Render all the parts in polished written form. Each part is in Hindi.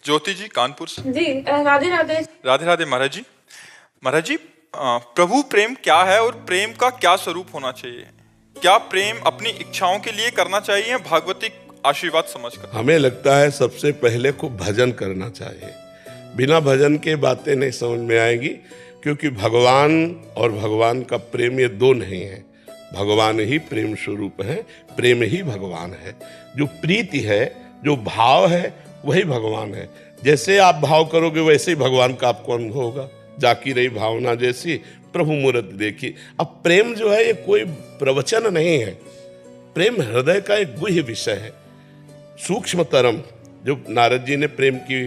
ज्योति जी कानपुर से। जी राधे राधे। राधे राधे महाराज जी। महाराज जी, प्रभु प्रेम क्या है और प्रेम का क्या स्वरूप होना चाहिए? क्या प्रेम अपनी इच्छाओं के लिए करना चाहिए भागवतिक आशीर्वाद समझकर? हमें लगता है सबसे पहले को भजन करना चाहिए। बिना भजन के बातें नहीं समझ में आएगी, क्योंकि भगवान और भगवान का प्रेम ये दो नहीं है। भगवान ही प्रेम स्वरूप है, प्रेम ही भगवान है। जो प्रीति है, जो भाव है, वही भगवान है। जैसे आप भाव करोगे वैसे ही भगवान का आपको अनुभव होगा। जाकी रही भावना जैसी प्रभु मूरत देखी। अब प्रेम जो है ये कोई प्रवचन नहीं है, प्रेम हृदय का एक गुह्य विषय है, सूक्ष्मतरम। जो नारद जी ने प्रेम की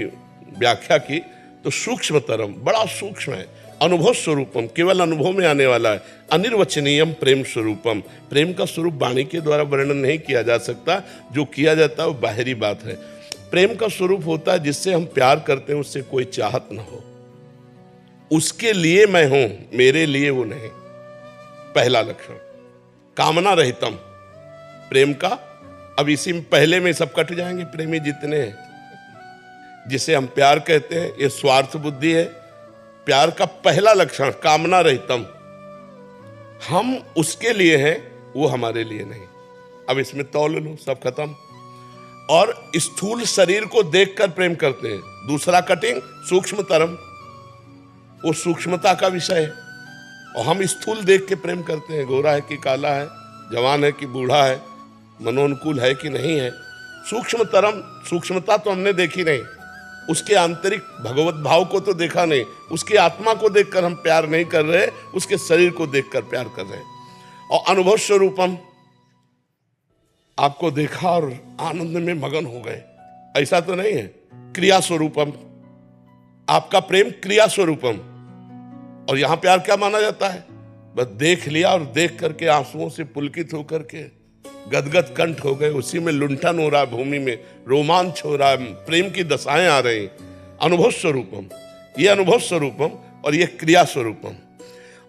व्याख्या की तो सूक्ष्मतरम, बड़ा सूक्ष्म है, अनुभव स्वरूपम, केवल अनुभव में आने वाला है। अनिर्वचनीयम प्रेम स्वरूपम। प्रेम का स्वरूप वाणी के द्वारा वर्णन नहीं किया जा सकता, जो किया जाता है वो बाहरी बात है। प्रेम का स्वरूप होता है जिससे हम प्यार करते हैं उससे कोई चाहत ना हो, उसके लिए मैं हूं, मेरे लिए वो नहीं। पहला लक्षण कामना रहितम प्रेम का। अब इसी में पहले में सब कट जाएंगे प्रेमी जितने हैं। जिसे हम प्यार कहते हैं ये स्वार्थ बुद्धि है। प्यार का पहला लक्षण कामना रहितम, हम उसके लिए हैं, वो हमारे लिए नहीं। अब इसमें तौल लो, सब खत्म। और स्थूल शरीर को देखकर प्रेम करते हैं। दूसरा कटिंग सूक्ष्मतरम, वो सूक्ष्मता का विषय है। और हम स्थूल देख के प्रेम करते हैं, गोरा है कि काला है, जवान है कि बूढ़ा है, मनोनुकूल है कि नहीं है। सूक्ष्मतरम, सूक्ष्मता तो हमने देखी नहीं, उसके आंतरिक भगवत भाव को तो देखा नहीं, उसकी आत्मा को देखकर हम प्यार नहीं कर रहे, उसके शरीर को देखकर प्यार कर रहे हैं। और अनुभव स्वरूपम, आपको देखा और आनंद में मगन हो गए, ऐसा तो नहीं है। क्रिया स्वरूपम, आपका प्रेम क्रिया स्वरूपम। और यहां प्यार क्या माना जाता है? बस देख लिया और देख करके आंसुओं से पुलकित होकर के गदगद कंठ हो गए, उसी में लुंठन हो रहा है, भूमि में रोमांच हो रहा है, प्रेम की दशाएं आ रही। अनुभव स्वरूपम, ये अनुभव स्वरूपम और ये क्रिया स्वरूपम।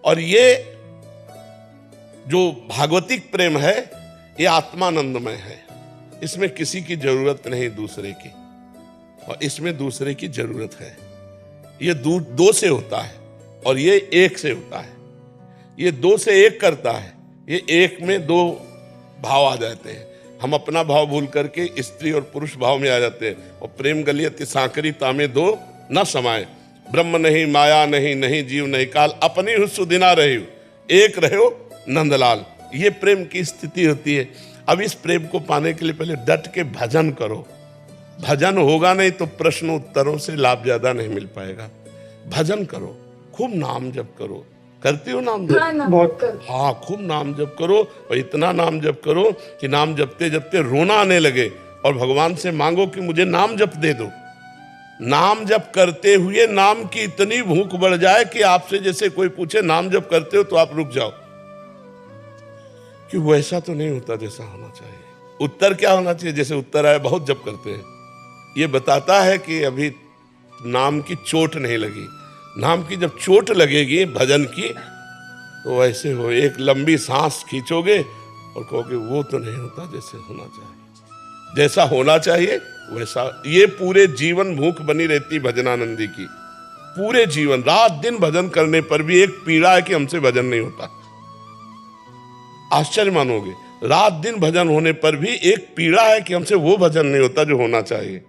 और ये जो भागवतिक प्रेम है ये आत्मानंदमय है। इसमें किसी की जरूरत नहीं दूसरे की, और इसमें दूसरे की जरूरत है। ये दो से होता है और ये एक से होता है। ये दो से एक करता है, ये एक में दो भाव आ जाते हैं। हम अपना भाव भूल करके स्त्री और पुरुष भाव में आ जाते हैं। और प्रेम गलियत सांकरी तामे दो न समाए, ब्रह्म नहीं माया नहीं, नहीं जीव नहीं काल, अपनी ही सुदिना रही, एक रहो नंदलाल। ये प्रेम की स्थिति होती है। अब इस प्रेम को पाने के लिए पहले डट के भजन करो। भजन होगा नहीं तो प्रश्न उत्तरों से लाभ ज्यादा नहीं मिल पाएगा। भजन करो, खूब नाम जप करो। करती हो नाम जप? बहुत। हाँ, खूब नाम जप करो, और इतना नाम जप करो कि नाम जपते जपते रोना आने लगे। और भगवान से मांगो कि मुझे नाम जप दे दो। नाम जप करते हुए नाम की इतनी भूख बढ़ जाए कि आपसे जैसे कोई पूछे नाम जप करते हो तो आप रुक जाओ, कि वैसा तो नहीं होता जैसा होना चाहिए। उत्तर क्या होना चाहिए? जैसे उत्तर आए बहुत जप करते हैं, ये बताता है कि अभी नाम की चोट नहीं लगी। नाम की जब चोट लगेगी भजन की तो वैसे हो, एक लंबी सांस खींचोगे और कहोगे वो तो नहीं होता जैसे होना चाहिए। जैसा होना चाहिए वैसा। ये पूरे जीवन भूख बनी रहती भजनानंदी की। पूरे जीवन रात दिन भजन करने पर भी एक पीड़ा है कि हमसे भजन नहीं होता। आश्चर्य मानोगे, रात दिन भजन होने पर भी एक पीड़ा है कि हमसे वो भजन नहीं होता जो होना चाहिए।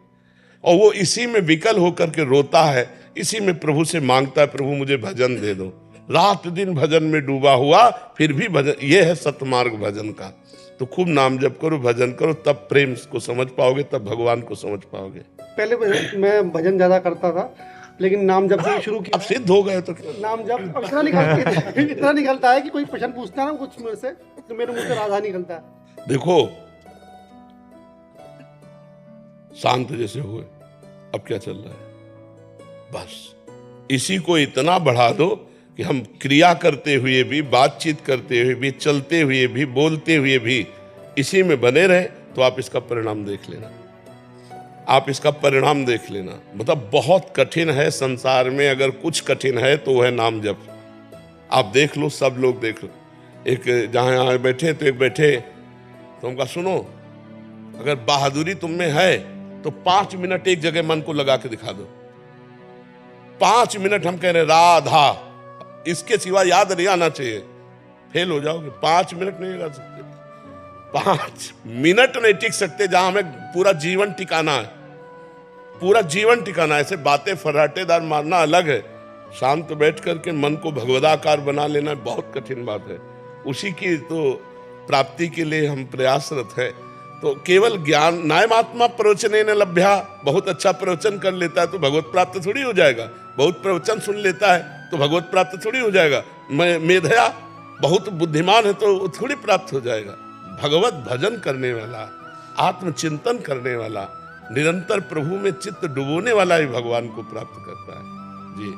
और वो इसी में विकल होकर के रोता है, इसी में प्रभु से मांगता है, प्रभु मुझे भजन दे दो। रात दिन भजन में डूबा हुआ, फिर भी भजन। ये है सतमार्ग भजन का। तो खूब नाम जप करो, भजन करो, तब प्रेम को समझ पाओगे, तब भगवान को समझ पाओगे। पहले मैं भजन ज्यादा करता था, लेकिन नाम जप से शुरू किया। अब सिद्ध हो गए तो नाम जप अब इतना निकलता है कि कोई प्रश्न पूछता है ना कुछ मेरे से, तो मेरे मुंह से राधा निकलता है। देखो, शांत जैसे हुए, अब क्या चल रहा है? बस इसी को इतना बढ़ा दो कि हम क्रिया करते हुए भी, बातचीत करते हुए भी, चलते हुए भी, बोलते हुए भी इसी में बने रहे, तो आप इसका परिणाम देख लेना। आप इसका परिणाम देख लेना। मतलब बहुत कठिन है संसार में, अगर कुछ कठिन है तो वह नाम जप। आप देख लो, सब लोग देख लो। एक जहाँ यहाँ बैठे तो एक बैठे तो उनका सुनो, अगर बहादुरी तुम में है तो 5 मिनट एक जगह मन को लगा के दिखा दो। 5 मिनट हम कह रहे राधा, इसके सिवा याद नहीं आना चाहिए, फेल हो जाओगे। 5 मिनट नहीं लगा सकते, 5 मिनट नहीं टिक सकते जहां हमें पूरा जीवन टिकाना है, पूरा जीवन टिकाना है। ऐसे बातें फर्राटेदार मारना अलग है, शांत बैठ करके मन को भगवदाकार बना लेना बहुत कठिन बात है। उसी की तो प्राप्ति के लिए हम प्रयासरत है। तो केवल ज्ञान नायमात्मा प्रवचने न लभ्या, बहुत अच्छा प्रवचन कर लेता है तो भगवत प्राप्त थोड़ी हो जाएगा। बहुत प्रवचन सुन लेता है तो भगवत प्राप्त थोड़ी हो जाएगा। मेधया बहुत बुद्धिमान है तो थोड़ी प्राप्त हो जाएगा। भगवत भजन करने वाला, आत्मचिंतन करने वाला, निरंतर प्रभु में चित्त डुबोने वाला ही भगवान को प्राप्त करता है। जी।